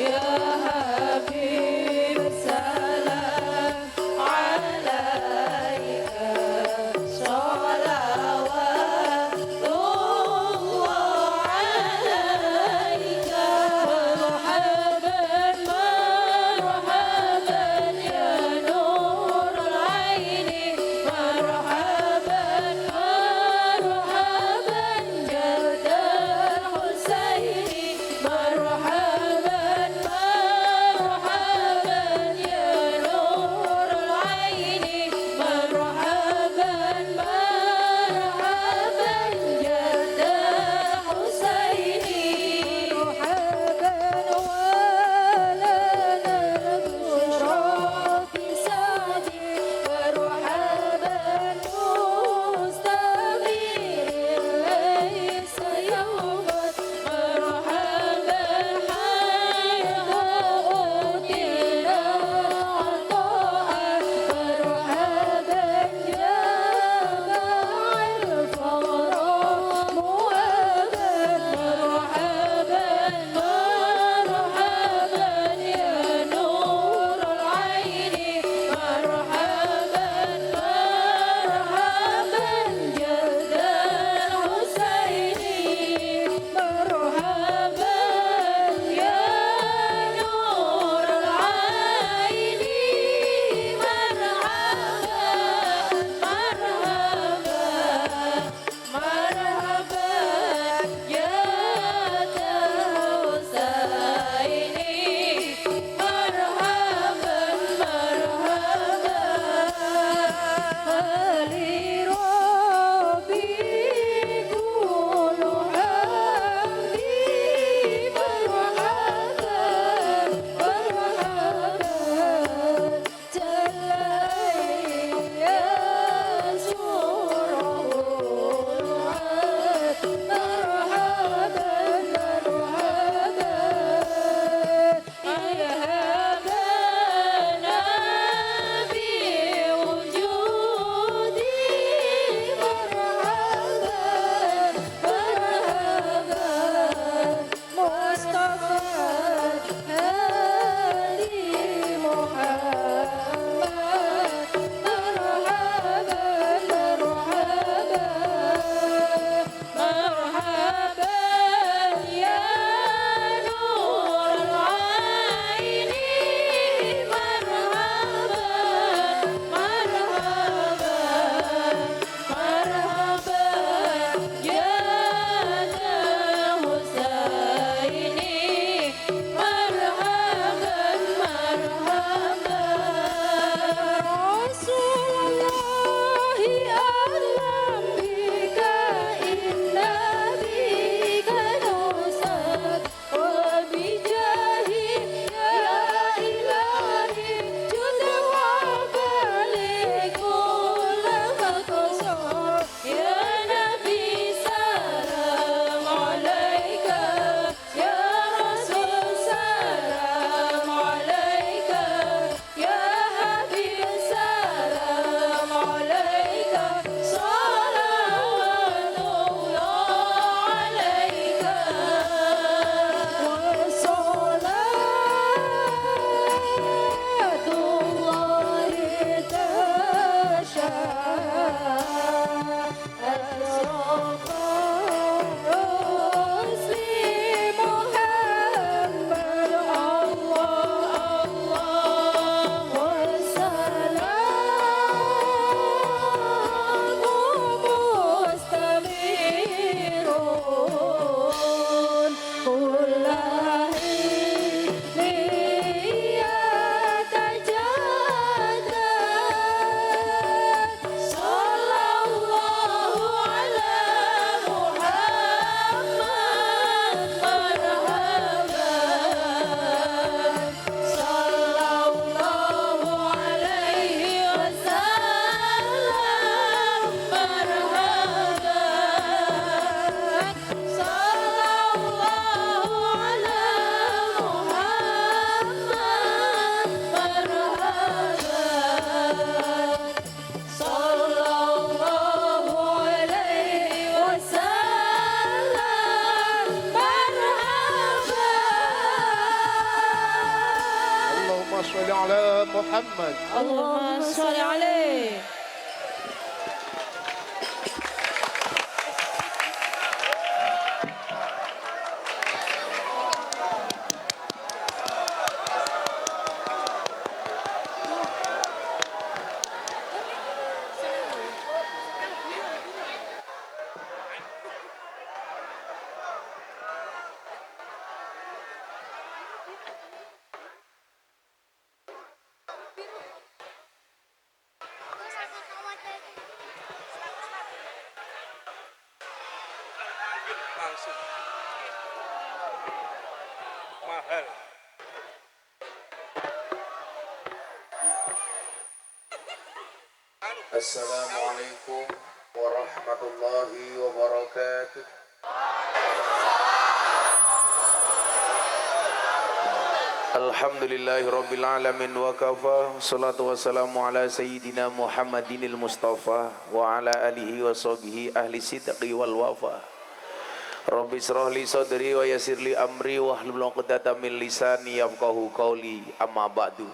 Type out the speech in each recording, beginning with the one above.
يا حبيب السلام عليك صلوات الله عليك مرحبا مرحبا يا نور العين مرحبا مرحبا جد الحسين مرحبا مرحبا صل على محمد. اللهم صل عليه. Langsung mahal. Assalamualaikum warahmatullahi wabarakatuh. Alhamdulillahi rabbil alamin wa kafa. Salatu wassalamu ala sayyidina Muhammadinil Mustafa wa ala alihi wa sahbihi ahli sidqi wal wafa. Rabbi israh li sadri wa yassir li amri wa hlul 'uqdatam min lisani yafqahu qawli. Amma ba'du.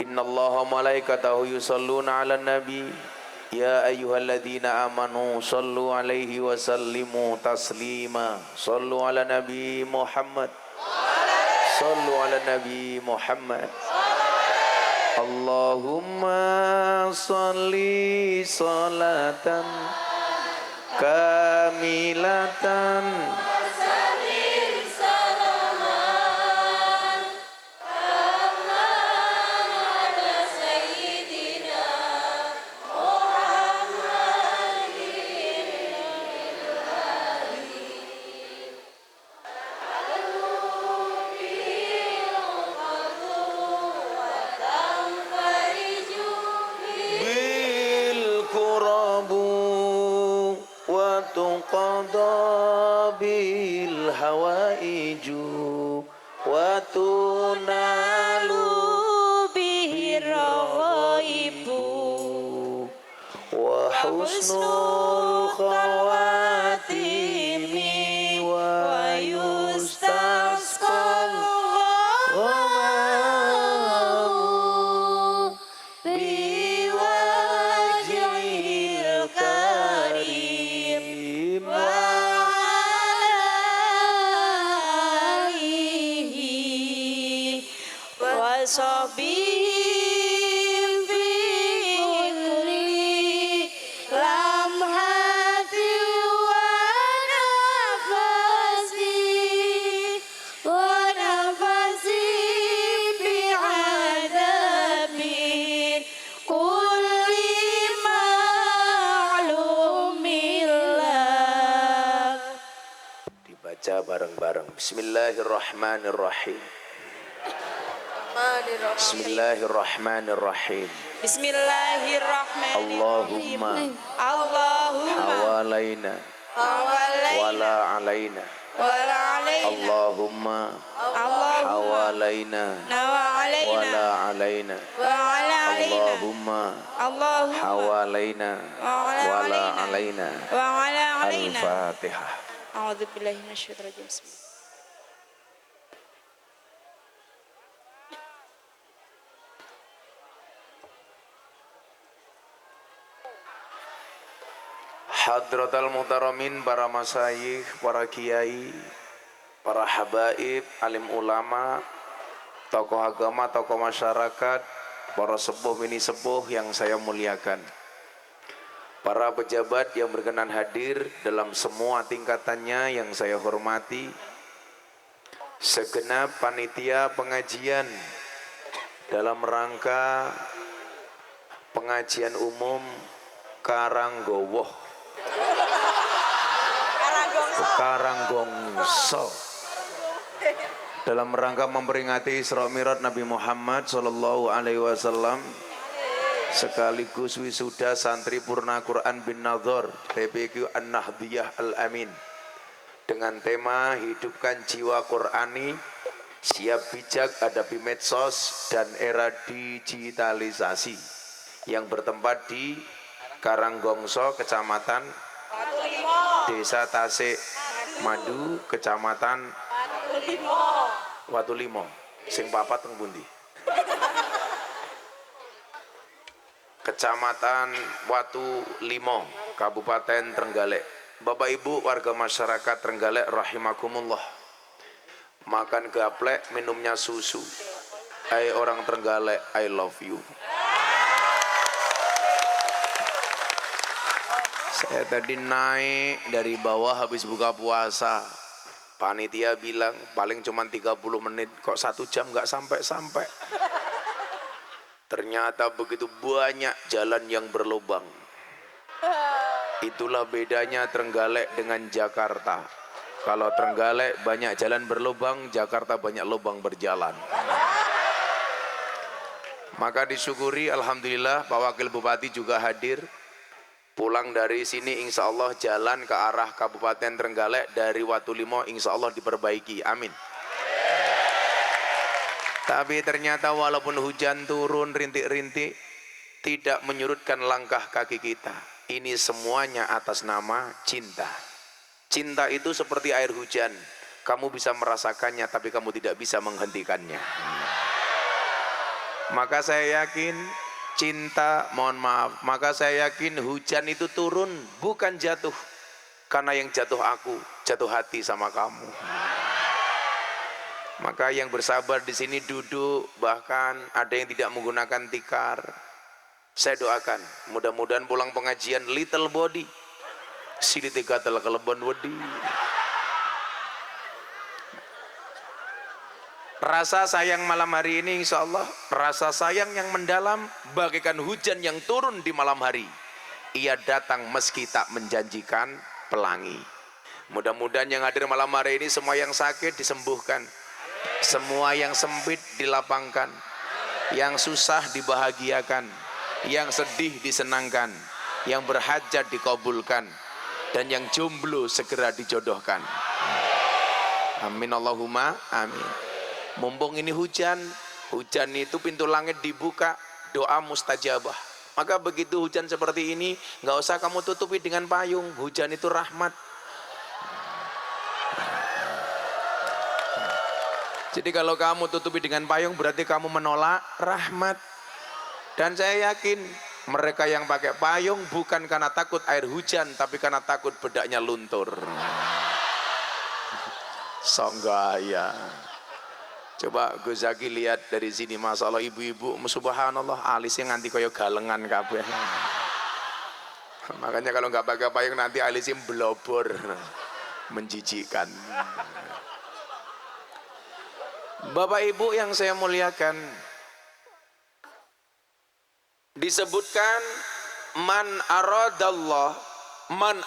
Innallaha malaikatahu yusalluna 'alan nabi ya ayyuhalladzina amanu sallu 'alaihi wa sallimu taslima. Sallu 'ala nabi Muhammad. Sallu 'ala nabi Muhammad. Allahumma shalli salatan kamilatan bil kurabu wa tuqada bil hawaiju wa tunalu bihi raghaibu wa husnul khawatimi wa yustasqal ghamamu biwajhil karim wasabihim fi kulli lamhati wa nafasi bi'adabin kulli ma'lumillah. Dibaca bareng-bareng. Bismillahirrahmanirrahim. Bismillahirrahmanirrahim. Bismillahirrahmanirrahim. Allahumma Allahumma hawalaina hawalaina wala alaina. wala alaina Allahumma Allahumma hawalaina nawa alaina wala alaina. wa ala alaina Allahumma Allahumma hawalaina wala alaina. wa ala alaina. Al-Fatihah. A'udzu billahi minasyaitonir rajim. Bismillah. Hadratal muhtaramin, para masyayikh, para kiai, para habaib, alim ulama, tokoh agama, tokoh masyarakat, para sepuh mini sepuh yang saya muliakan, para pejabat yang berkenan hadir dalam semua tingkatannya yang saya hormati, segenap panitia pengajian dalam rangka pengajian umum Karanggowoh Karanggongso dalam rangka memperingati Isra Mi'raj Nabi Muhammad sallallahu alaihi wasallam sekaligus wisuda santri purna Quran bin Nadhar PPQ An-Nahdiyah Al-Amin dengan tema hidupkan jiwa Qurani, siap bijak hadapi medsos dan era digitalisasi yang bertempat di Karanggongso, Kecamatan Desa Tasik Madu, Kecamatan Watulimo. Sing papat teng pundi? Kecamatan Watu Limo, Kabupaten Trenggalek. Bapak Ibu warga masyarakat Trenggalek rahimakumullah. Makan gaplek, minumnya susu. Hai orang Trenggalek, I love you. Saya tadi naik dari bawah habis buka puasa. Panitia bilang paling cuma 30 menit, kok 1 jam nggak sampai-sampai. Ternyata begitu banyak jalan yang berlubang. Itulah bedanya Trenggalek dengan Jakarta. Kalau Trenggalek banyak jalan berlubang, Jakarta banyak lubang berjalan. Maka disyukuri, alhamdulillah Pak Wakil Bupati juga hadir. Pulang dari sini insya Allah jalan ke arah Kabupaten Trenggalek dari Watu Limo insya Allah diperbaiki, amin. Tapi ternyata walaupun hujan turun rintik-rintik, tidak menyurutkan langkah kaki kita. Ini semuanya atas nama cinta. Cinta itu seperti air hujan. Kamu bisa merasakannya, tapi kamu tidak bisa menghentikannya. Maka saya yakin cinta, mohon maaf, maka saya yakin hujan itu turun bukan jatuh. Karena yang jatuh aku, jatuh hati sama kamu. Maka yang bersabar di sini duduk, bahkan ada yang tidak menggunakan tikar. Saya doakan, mudah-mudahan pulang pengajian little body, sini tiga telah kelebon wedi. Rasa sayang malam hari ini insya Allah, rasa sayang yang mendalam bagaikan hujan yang turun di malam hari. Ia datang meski tak menjanjikan pelangi. Mudah-mudahan yang hadir malam hari ini semua yang sakit disembuhkan. Semua yang sempit dilapangkan, yang susah dibahagiakan, yang sedih disenangkan, yang berhajat dikabulkan, dan yang jomblo segera dijodohkan. Amin Allahumma amin. Mumpung ini hujan, hujan itu pintu langit dibuka, doa mustajabah. Maka begitu hujan seperti ini, nggak usah kamu tutupi dengan payung, hujan itu rahmat. Jadi kalau kamu tutupi dengan payung berarti kamu menolak rahmat. Dan saya yakin mereka yang pakai payung bukan karena takut air hujan, tapi karena takut bedaknya luntur. Sok gaya. Coba Gus Zaki lihat dari sini, masalah ibu-ibu, subhanallah alisnya nganti kaya galengan kabeh. Makanya kalau nggak pakai payung nanti alisnya blobor, menjijikkan. Bapak Ibu yang saya muliakan, disebutkan man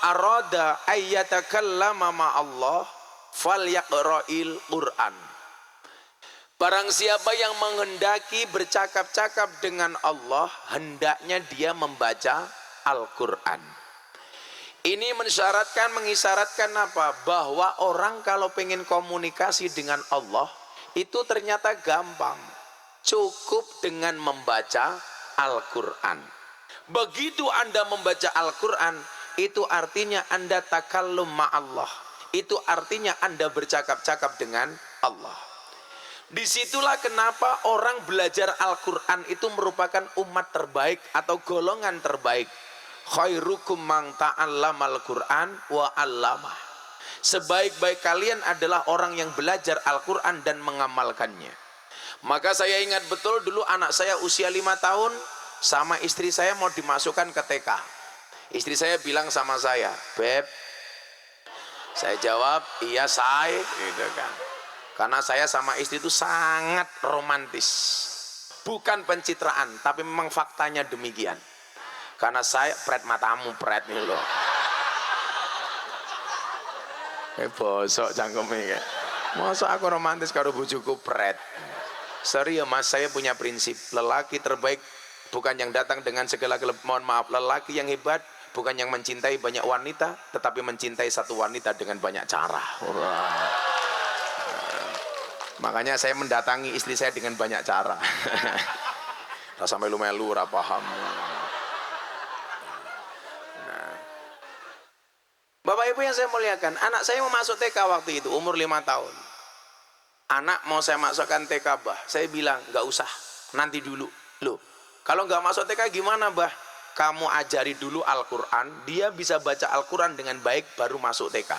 arada ayyatakallama ma'allah falyaqra'il Qur'an. Barang siapa yang menghendaki bercakap-cakap dengan Allah, hendaknya dia membaca Al-Qur'an. Ini mengisyaratkan apa? Bahwa orang kalau pengen komunikasi dengan Allah itu ternyata gampang, cukup dengan membaca Al-Quran. Begitu Anda membaca Al-Quran, itu artinya Anda takallum ma'allah, itu artinya Anda bercakap-cakap dengan Allah. Disitulah kenapa orang belajar Al-Quran itu merupakan umat terbaik atau golongan terbaik. Khairukum man ta'allamal Quran wa 'allamah. Sebaik-baik kalian adalah orang yang belajar Al-Quran dan mengamalkannya. Maka saya ingat betul dulu anak saya usia 5 tahun, sama istri saya mau dimasukkan ke TK. Istri saya bilang sama saya, Beb, saya jawab, iya say, gitu kan. Karena saya sama istri itu sangat romantis. Bukan pencitraan, tapi memang faktanya demikian. Karena saya, pret matamu, pret nih loh. Bosok cangkeme. Masa aku romantis karo bojoku pret. Sorry ya Mas, saya punya prinsip. Lelaki terbaik bukan yang datang dengan segala mohon maaf, lelaki yang hebat bukan yang mencintai banyak wanita, tetapi mencintai satu wanita dengan banyak cara. Makanya saya mendatangi istri saya dengan banyak cara. Rasa melu-melu, ora paham. Bapak Ibu yang saya muliakan, anak saya mau masuk TK waktu itu, umur 5 tahun. Anak mau saya masukkan TK bah, saya bilang, nggak usah. nanti dulu. Loh, kalau nggak masuk TK gimana, Mbah? Kamu ajari dulu Al-Quran, dia bisa baca Al-Quran dengan baik baru masuk TK.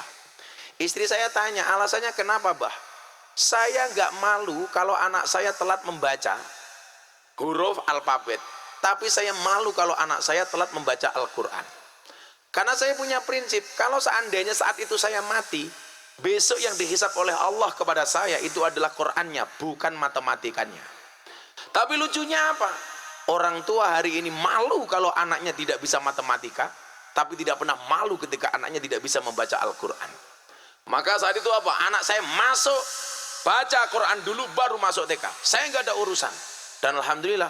Istri saya tanya, alasannya kenapa, Mbah? Saya nggak malu kalau anak saya telat membaca huruf alfabet, tapi saya malu kalau anak saya telat membaca Al-Quran. Karena saya punya prinsip, kalau seandainya saat itu saya mati, besok yang dihisap oleh Allah kepada saya itu adalah Qurannya, bukan matematikanya. Tapi lucunya apa? Orang tua hari ini malu kalau anaknya tidak bisa matematika, tapi tidak pernah malu ketika anaknya tidak bisa membaca Al-Quran. Maka saat itu apa? Anak saya masuk, baca Quran dulu baru masuk TK. Saya nggak ada urusan. Dan alhamdulillah,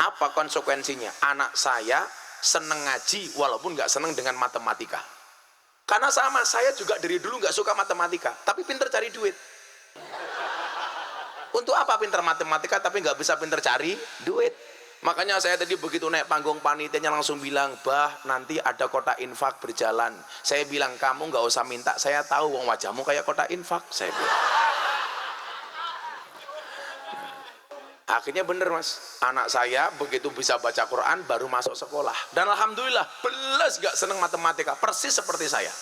apa konsekuensinya? Anak saya seneng ngaji walaupun nggak seneng dengan matematika. Karena sama, saya juga dari dulu nggak suka matematika, tapi pinter cari duit. Untuk apa pinter matematika tapi nggak bisa pinter cari duit? Makanya saya tadi begitu naik panggung panitianya langsung bilang, Bah, nanti ada kotak infak berjalan. Saya bilang, kamu nggak usah minta, saya tahu wong wajahmu kayak kotak infak. Saya bilang. Akhirnya bener, Mas, anak saya begitu bisa baca Quran baru masuk sekolah. Dan alhamdulillah belas gak seneng matematika, persis seperti saya.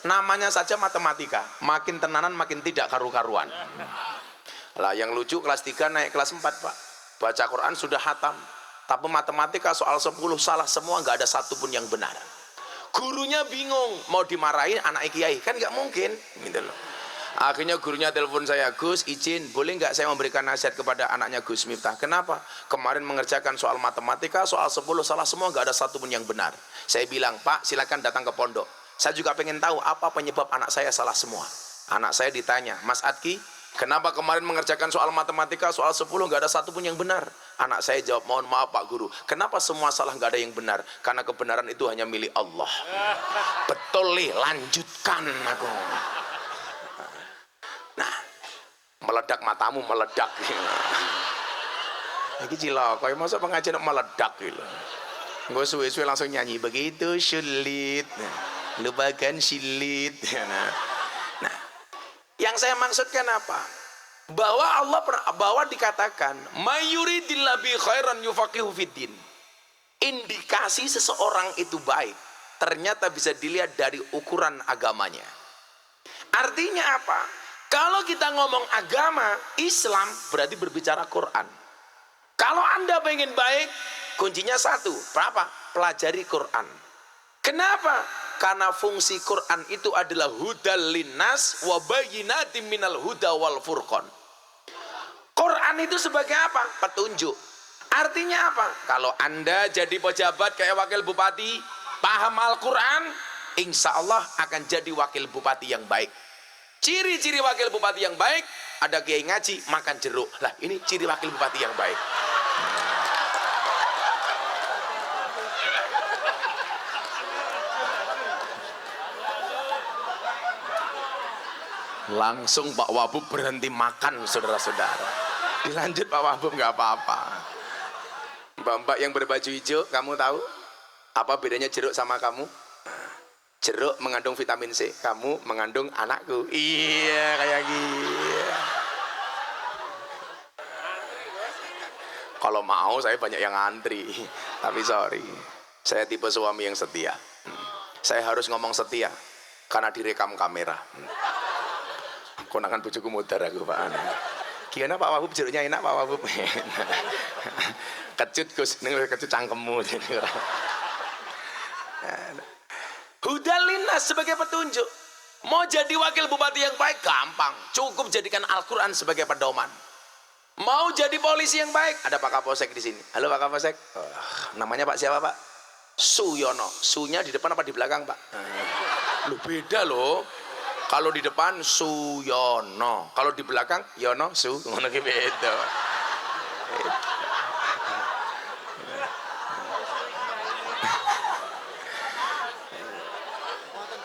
Namanya saja matematika, makin tenanan makin tidak karu-karuan. Lah yang lucu kelas 3 naik kelas 4, Pak. Baca Quran sudah hatam, tapi matematika soal 10 salah semua, gak ada satupun yang benar. Gurunya bingung, mau dimarahin anak kiai kan gak mungkin gitu loh. Akhirnya gurunya telepon saya, Gus, izin, boleh nggak saya memberikan nasihat kepada anaknya Gus Miftah? Kenapa? Kemarin mengerjakan soal matematika, soal 10 salah semua, nggak ada satupun yang benar. Saya bilang, Pak, silakan datang ke pondok. Saya juga pengen tahu apa penyebab anak saya salah semua. Anak saya ditanya, Mas Adki, kenapa kemarin mengerjakan soal matematika, soal 10 nggak ada satupun yang benar? Anak saya jawab, mohon maaf Pak Guru, kenapa semua salah nggak ada yang benar? Karena kebenaran itu hanya milik Allah. Betul nih, lanjutkan aku. Nah, meledak matamu meledak. Iki cilok, kau masa pengajian meledak gitu. Gue suwe-suwe langsung nyanyi begitu sulit, lupakan silit. Nah, yang saya maksudkan apa? Bahwa dikatakan mayuridillah bi khairan yufaqihu fiddin. Indikasi seseorang itu baik ternyata bisa dilihat dari ukuran agamanya. Artinya apa? Kalau kita ngomong agama Islam berarti berbicara Quran. Kalau Anda pengen baik, kuncinya satu, berapa? Pelajari Quran. Kenapa? Karena fungsi Quran itu adalah hudal linnas wa bayyinatin minal huda wal furqan. Quran itu sebagai apa? Petunjuk. Artinya apa? Kalau Anda jadi pejabat kayak wakil bupati, paham Al-Quran, insya Allah akan jadi wakil bupati yang baik. Ciri-ciri wakil bupati yang baik, ada kiai ngaji, makan jeruk. Lah, ini ciri wakil bupati yang baik. Langsung Pak Wabub berhenti makan, saudara-saudara. Dilanjut Pak Wabub, nggak apa-apa. Mbak-mbak yang berbaju hijau, kamu tahu apa bedanya jeruk sama kamu? Jeruk mengandung vitamin C, kamu mengandung anakku. Iya, kayak gitu. Kalau mau saya banyak yang antri, tapi sorry, saya tipe suami yang setia. Saya harus ngomong setia karena direkam kamera. Konangan bojoku mudar aku, Pak. Gimana Pak Wahub, jeruknya enak Pak Wahub? Kecut Gus, kecut cangkemmu. Hudalinas sebagai petunjuk. Mau jadi wakil bupati yang baik gampang, cukup jadikan Al-Quran sebagai pedoman. Mau jadi polisi yang baik, ada Pak Kapolsek di sini. Halo Pak Kapolsek. Namanya Pak siapa Pak? Suyono. Sunya di depan apa di belakang Pak? Lu beda loh. Kalau di depan Suyono, kalau di belakang Yono Su, ngono ki beda.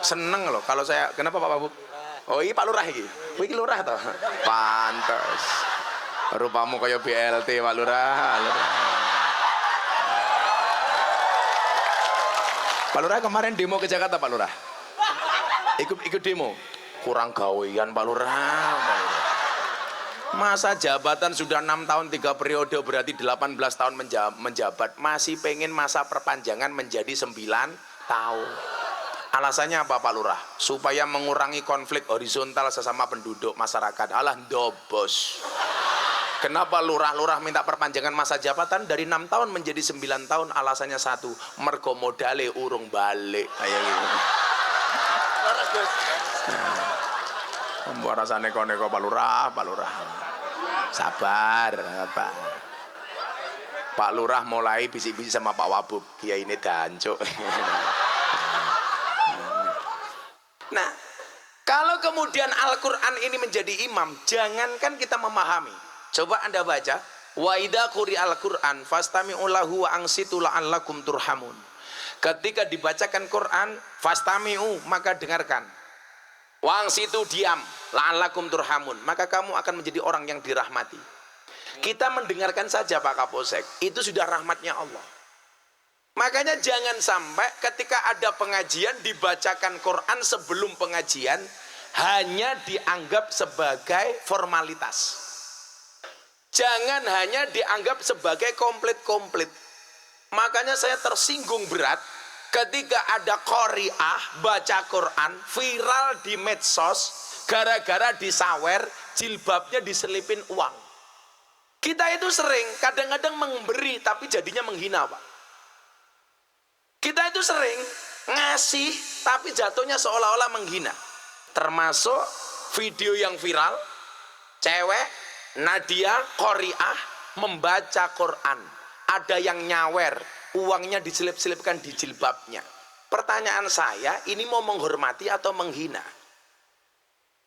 Seneng loh kalau saya, kenapa Pak Babu? Oh iya Pak Lurah iki. Oh iki Lurah toh. Pantes. Rupamu kaya BLT Pak Lurah. Pak Lurah kemarin demo ke Jakarta Pak Lurah. Ikut demo. Kurang gawean Pak Lurah. Masa jabatan sudah 6 tahun 3 periode, berarti 18 tahun menjabat, masih pengen masa perpanjangan menjadi 9 tahun. Alasannya apa Pak Lurah? Supaya mengurangi konflik horizontal sesama penduduk masyarakat. Alah dobos. Kenapa lurah-lurah minta perpanjangan masa jabatan dari 6 tahun menjadi 9 tahun? Alasannya satu, mergo modale urung balik. Kayak gitu. Rasa neko-neko Pak Lurah, Pak Lurah. Sabar, Pak. Pak Lurah mulai bisik-bisik sama Pak Wabub. Kiai ini dancuk. Nah, kalau kemudian Al-Quran ini menjadi imam, jangankan kita memahami. Coba Anda baca, wa idza quri'al Qur'an fastami'u lahu wa ansitu la'allakum turhamun. Ketika dibacakan Quran, fastami'u, maka dengarkan. Wa ansitu, diam, la'allakum turhamun, maka kamu akan menjadi orang yang dirahmati. Kita mendengarkan saja Pak Kapolsek, itu sudah rahmatnya Allah. Makanya jangan sampai ketika ada pengajian dibacakan Quran sebelum pengajian hanya dianggap sebagai formalitas. Jangan hanya dianggap sebagai komplit-komplit. Makanya saya tersinggung berat ketika ada qori'ah baca Quran viral di medsos gara-gara disawer jilbabnya diselipin uang. Kita itu sering kadang-kadang memberi tapi jadinya menghina Pak. Kita itu sering ngasih tapi jatuhnya seolah-olah menghina. Termasuk video yang viral cewek Nadia qori'ah membaca Quran. Ada yang nyawer, uangnya diselip-selipkan di jilbabnya. Pertanyaan saya, ini mau menghormati atau menghina?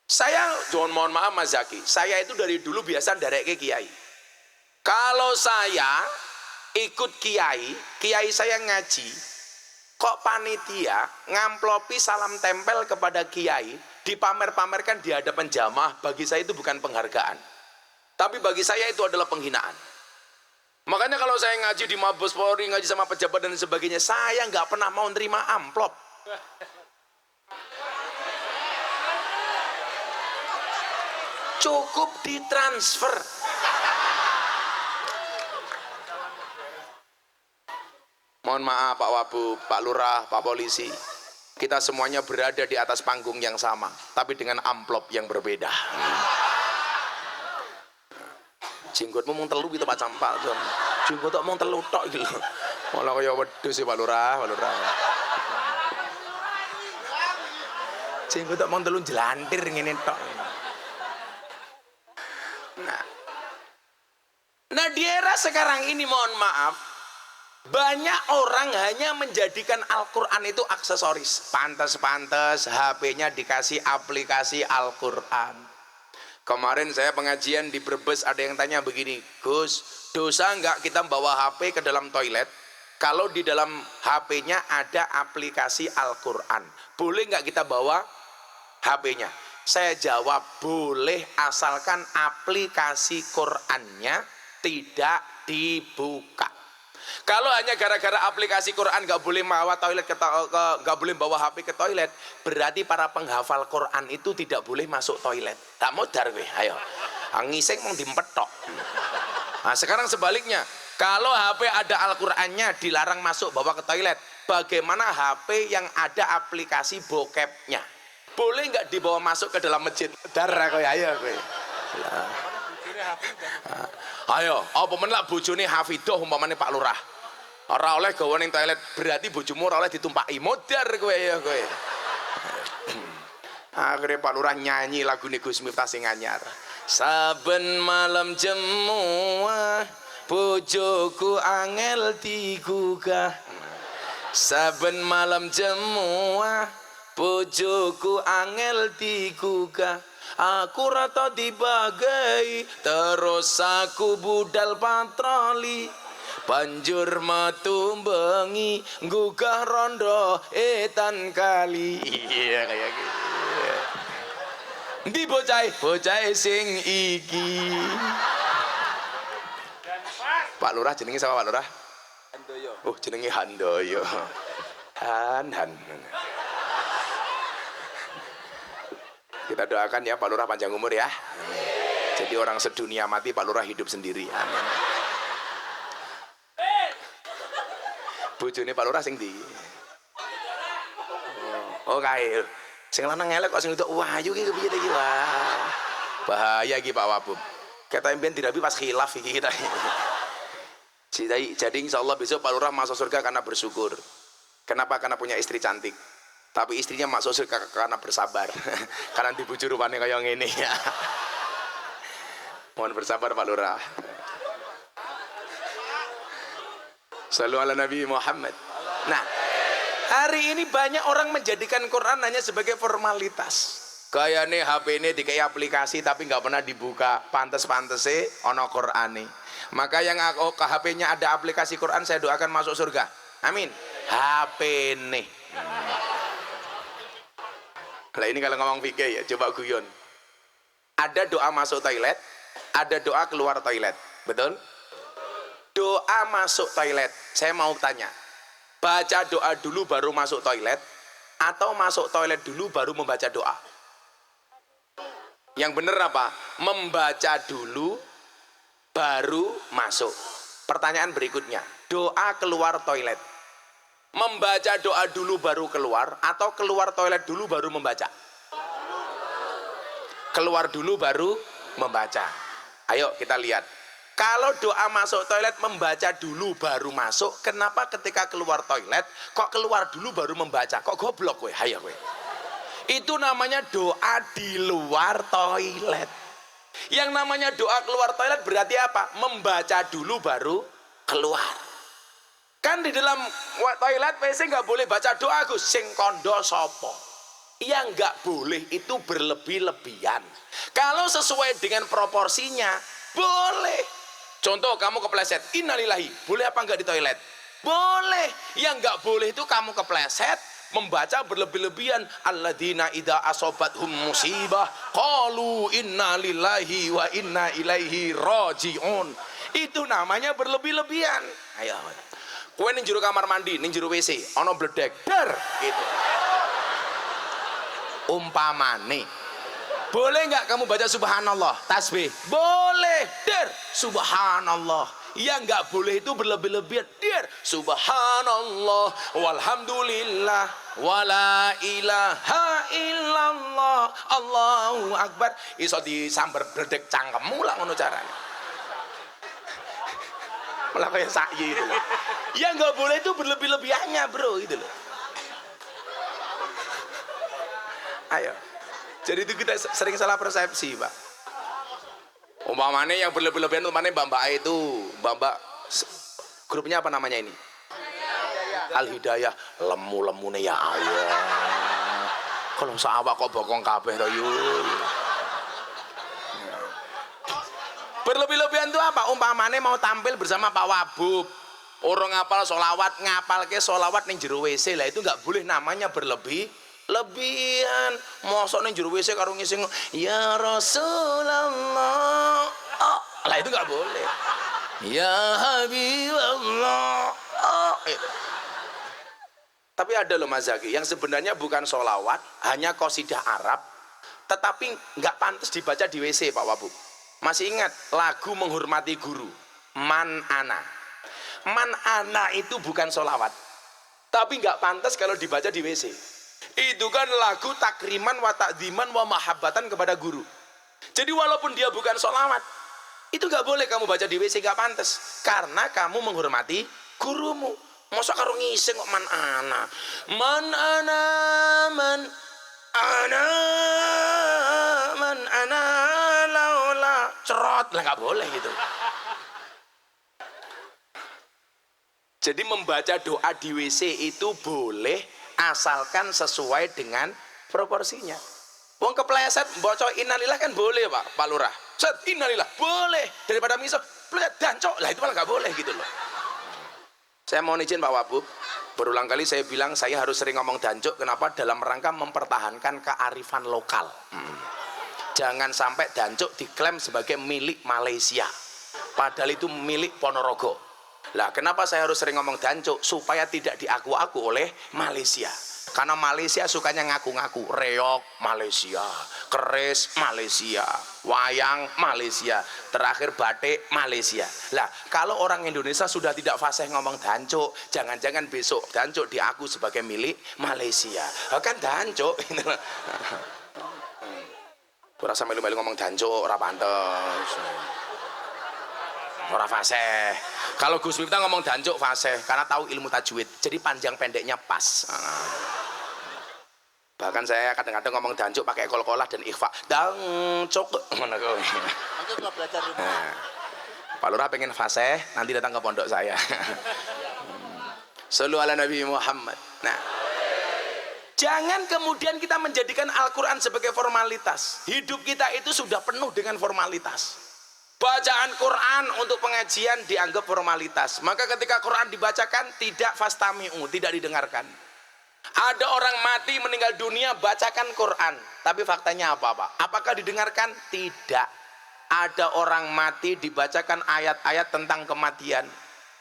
Saya, mohon maaf Mas Zaki, saya itu dari dulu biasa ndarek ke kiai. Kalau saya ikut kiai, kiai saya ngaji, kok panitia ngamplopi salam tempel kepada kiai, dipamer-pamerkan di hadapan jamaah, bagi saya itu bukan penghargaan. Tapi bagi saya itu adalah penghinaan. Makanya kalau saya ngaji di Mabes Polri, ngaji sama pejabat dan sebagainya, saya nggak pernah mau nerima amplop. Cukup ditransfer. Mohon maaf Pak Wabu, Pak Lurah, Pak Polisi, kita semuanya berada di atas panggung yang sama, tapi dengan amplop yang berbeda. Jenggotmu mung telu gitu Pak Campak. Jenggot mung telu tok iki lho. Malah kaya wedhus Pak Lurah, Pak Lurah. Jenggot mung telu jelantir ngene tok. Nah di era sekarang ini mohon maaf, banyak orang hanya menjadikan Al-Quran itu aksesoris. Pantes-pantes HP-nya dikasih aplikasi Al-Quran. Kemarin saya pengajian di Brebes, ada yang tanya begini, Gus, dosa nggak kita bawa HP ke dalam toilet kalau di dalam HP-nya ada aplikasi Al-Quran? Boleh nggak kita bawa HP-nya? Saya jawab, boleh asalkan aplikasi Qurannya tidak dibuka. Kalau hanya gara-gara aplikasi Quran nggak boleh bawa toilet nggak boleh bawa HP ke toilet, berarti para penghafal Quran itu tidak boleh masuk toilet. Tak modar weh, ayo. Ngising mau dimpetok. Nah, sekarang sebaliknya, kalau HP ada Al-Qurannya dilarang masuk bawa ke toilet, bagaimana HP yang ada aplikasi bokepnya? Boleh nggak dibawa masuk ke dalam masjid? Darah kowe, ayo kowe. Ayo, apa meneh bojone Hafidah umpamane Pak Lurah. Ora oleh gawa ning toilet, berarti bojomu ora oleh ditumpaki. Modar kowe ya kowe. Akhirnya Pak Lurah nyanyi lagu Gus Miftah sing anyar. Saben malam jemuah bojoku angel digugah. Saben malam jemuah bojoku angel digugah. Aku rata dibagai, terus aku budal patroli. Banjur metu bengi, gugah rondo etan kali. Iya kayak gitu. Di bocah sing iki. Pak Lurah jenenge sama Pak Lurah? Handoyo. Oh jenenge Handoyo. Han. Kita doakan ya Pak Lurah panjang umur ya. Jadi orang sedunia mati Pak Lurah hidup sendiri. Amin. Bojone Pak Lurah sing ndi? Oh kae. Sing lanang elek kok sing wedok wahyu iki kepiye iki wah. Bahaya iki Pak Wabub. Kata impian dirabi pas khilaf iki kita. Jadi insyaallah besok Pak Lurah masuk surga karena bersyukur. Kenapa? Karena punya istri cantik. Tapi istrinya masuk surga karena bersabar. Karena dibujuk rupane kaya ngene ya. Mohon bersabar Pak Lurah. Shallu ala Nabi Muhammad. Nah, hari ini banyak orang menjadikan Quran hanya sebagai formalitas. Kayak nih HP ini dikai aplikasi tapi nggak pernah dibuka. Pantes-pantese ono Qur'ane. Maka yang aku ke HP-nya ada aplikasi Quran, saya doakan masuk surga. Amin. HP nih. Nah ini kalau ngomong fikih ya, coba guyon. Ada doa masuk toilet, ada doa keluar toilet. Betul? Doa masuk toilet, saya mau tanya, baca doa dulu baru masuk toilet atau masuk toilet dulu baru membaca doa? Yang benar apa? Membaca dulu baru masuk. Pertanyaan berikutnya, doa keluar toilet, membaca doa dulu baru keluar atau keluar toilet dulu baru membaca? Keluar dulu baru membaca. Ayo kita lihat. Kalau doa masuk toilet membaca dulu baru masuk, kenapa ketika keluar toilet kok keluar dulu baru membaca? Kok goblok kowe? Hayo kowe. Itu namanya doa di luar toilet. Yang namanya doa keluar toilet berarti apa? Membaca dulu baru keluar. Kan di dalam toilet WC nggak boleh baca doa Gus, sing kondo sopo. Yang nggak boleh itu berlebih-lebihan. Kalau sesuai dengan proporsinya boleh. Contoh kamu kepleset, innalillahi, boleh apa enggak di toilet? Boleh. Yang enggak boleh itu kamu kepleset, membaca berlebih-lebihan. Alladzina idza asobathum musibah qalu innalillahi wa inna ilaihi rajiun. Itu namanya berlebih-lebihan. Ayo. Kowe ning jero kamar mandi, ning jero WC, ana bledek, der gitu. Umpamane boleh nggak kamu baca subhanallah, tasbih? Boleh, der, subhanallah. Yang nggak boleh itu berlebih-lebihan, der, subhanallah, walhamdulillah, wala ilaha illallah, Allahu akbar. Iso disambar bledek cangkemmu lah ngono carane. Malah kayak sa'i itu. Yang nggak boleh itu berlebih-lebihannya, bro, gitu loh. Ayo. Jadi itu kita sering salah persepsi, Pak. Umpamanya yang berlebih-lebihan umpamanya Mbak itu, Mbak grupnya apa namanya ini? Al-Hidayah, lemu-lemune ya Allah. Kalau sahabat kok bokong kabeh to yuk. Berlebih-lebihan itu apa? Umpamanya mau tampil bersama Pak Wabub. Orang ngapal sholawat, ngapalke sholawat ning jero WC lah itu nggak boleh, namanya berlebihan. Mosok ning jero WC karo ngising ya Rasulullah. Oh, lah itu nggak boleh. Ya Habibullah. Oh, Tapi ada loh Mas Zaki yang sebenarnya bukan sholawat, hanya qasidah Arab, tetapi nggak pantas dibaca di WC Pak Wabub. Masih ingat lagu menghormati guru? Man ana. Man ana itu bukan sholawat, tapi nggak pantas kalau dibaca di WC. Itu kan lagu takriman wa ta'dziman wa mahabbatan kepada guru. Jadi walaupun dia bukan sholawat, itu nggak boleh kamu baca di WC, nggak pantas, karena kamu menghormati gurumu. Masa karo ngising kok man ana. Man ana, man ana, man ana laula cerot lah, nggak boleh gitu. Jadi membaca doa di WC itu boleh asalkan sesuai dengan proporsinya. Wong kepleset bocor innalillah kan boleh Pak Lurah. Set innalillah boleh, daripada misal dancok lah itu malah nggak boleh gitu loh. Saya mohon izin Pak Wabub, berulang kali saya bilang saya harus sering ngomong dancok. Kenapa? Dalam rangka mempertahankan kearifan lokal. Jangan sampai dancok diklaim sebagai milik Malaysia, padahal itu milik Ponorogo. Lah kenapa saya harus sering ngomong dancuk? Supaya tidak diaku-aku oleh Malaysia. Karena Malaysia sukanya ngaku-ngaku. Reog Malaysia, keris Malaysia, wayang Malaysia, terakhir batik Malaysia. Lah kalau orang Indonesia sudah tidak fasih ngomong dancuk, jangan-jangan besok dancuk diaku sebagai milik Malaysia. Kan dancuk. Kurasa melu-melu ngomong dancuk ora pantes. Ora fasih. Kalau Gus Miftah ngomong dancuk fasih karena tahu ilmu tajwid. Jadi panjang pendeknya pas. Bahkan saya kadang-kadang ngomong dancuk pakai kol-kolah dan ikhfa. Dancuk ngono kuwi. Nanti kalau belajar rumah. Pak Lurah pengen fasih, nanti datang ke pondok saya. Shallu ala Nabi Muhammad. Nah, jangan kemudian kita menjadikan Al-Quran sebagai formalitas. Hidup kita itu sudah penuh dengan formalitas. Bacaan Quran untuk pengajian dianggap formalitas. Maka ketika Quran dibacakan tidak fastami'u, tidak didengarkan. Ada orang mati meninggal dunia bacakan Quran, tapi faktanya apa Pak? Apakah didengarkan? Tidak. Ada orang mati dibacakan ayat-ayat tentang kematian.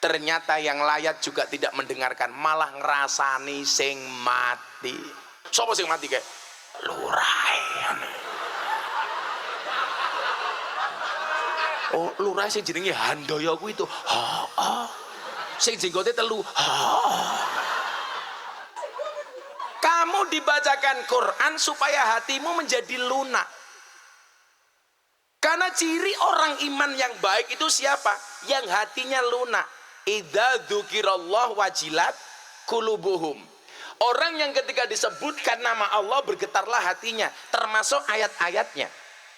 Ternyata yang layat juga tidak mendengarkan, malah ngerasani sing mati. Sopo sing mati kayak lurai. Oh, lurai sing jenenge Handoyo kuwi itu. Sing jenggote telu. Kamu dibacakan Quran supaya hatimu menjadi lunak. Karena ciri orang iman yang baik itu siapa? Yang hatinya lunak. Idza dzukirallah wajilat qulubuhum. Orang yang ketika disebutkan nama Allah bergetarlah hatinya, termasuk ayat-ayatnya.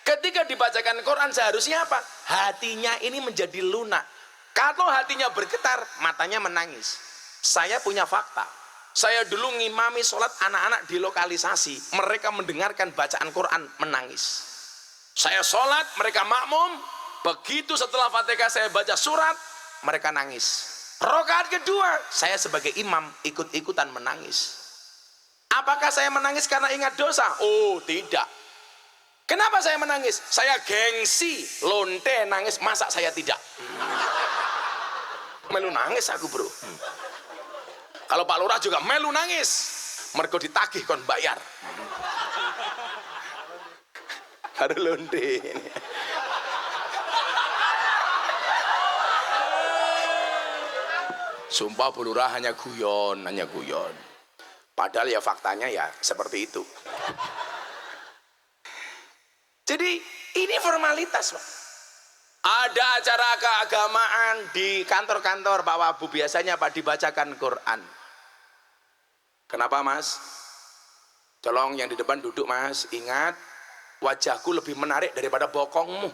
Ketika dibacakan Quran seharusnya apa? Hatinya ini menjadi lunak. Kalau hatinya bergetar, matanya menangis. Saya punya fakta. Saya dulu ngimami sholat anak-anak di lokalisasi. Mereka mendengarkan bacaan Quran, menangis. Saya sholat, mereka makmum. Begitu setelah Fatihah saya baca surat, mereka nangis. Rakaat kedua, saya sebagai imam ikut-ikutan menangis. Apakah saya menangis karena ingat dosa? Oh, tidak. Kenapa saya menangis? Saya gengsi, lonte nangis, masa saya tidak? Melu nangis aku bro. Kalau Pak Lurah juga melu nangis, mereka ditagih kon bayar. Baru lonte. Sumpah Bu Lurah hanya guyon, hanya guyon. Padahal ya faktanya ya seperti itu. Jadi ini formalitas Pak. Ada acara keagamaan di kantor-kantor Pak Wabu, biasanya Pak dibacakan Quran. Kenapa Mas? Tolong yang di depan duduk Mas, ingat wajahku lebih menarik daripada bokongmu.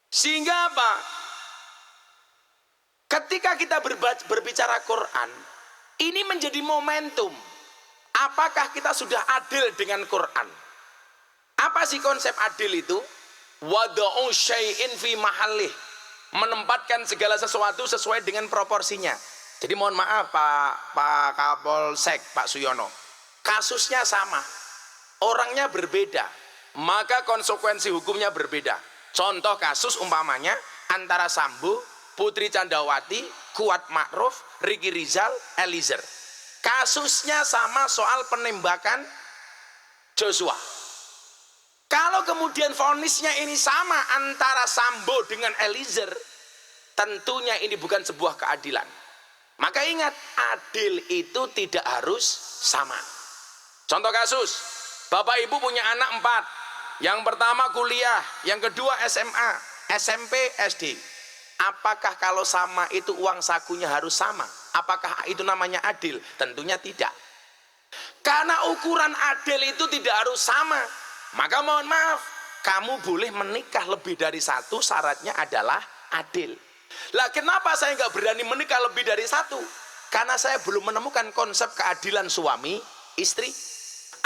Sehingga apa? Ketika kita berbicara Quran, ini menjadi momentum. Apakah kita sudah adil dengan Quran? Apa sih konsep adil itu? Wada'u syai'in fi mahallih. Menempatkan segala sesuatu sesuai dengan proporsinya. Jadi mohon maaf Pak Kapolsek, Pak Suyono. Kasusnya sama. Orangnya berbeda. Maka konsekuensi hukumnya berbeda. Contoh kasus umpamanya antara Sambo, Putri Candrawati, Kuat Ma'ruf, Ricky Rizal, Eliezer. Kasusnya sama soal penembakan Joshua. Kalau kemudian vonisnya ini sama antara Sambo dengan Eliezer, tentunya ini bukan sebuah keadilan. Maka ingat, adil itu tidak harus sama. Contoh kasus, Bapak Ibu punya anak 4. Yang pertama kuliah, yang kedua SMA, SMP, SD. Apakah kalau sama itu uang sakunya harus sama? Apakah itu namanya adil? Tentunya tidak. Karena ukuran adil itu tidak harus sama. Maka mohon maaf, kamu boleh menikah lebih dari 1, syaratnya adalah adil. Lah kenapa saya nggak berani menikah lebih dari 1? Karena saya belum menemukan konsep keadilan suami istri.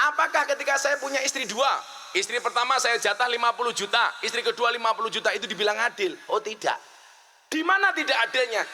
Apakah ketika saya punya istri 2, istri pertama saya jatah 50 juta, istri kedua 50 juta itu dibilang adil? Oh tidak. Di mana tidak adilnya?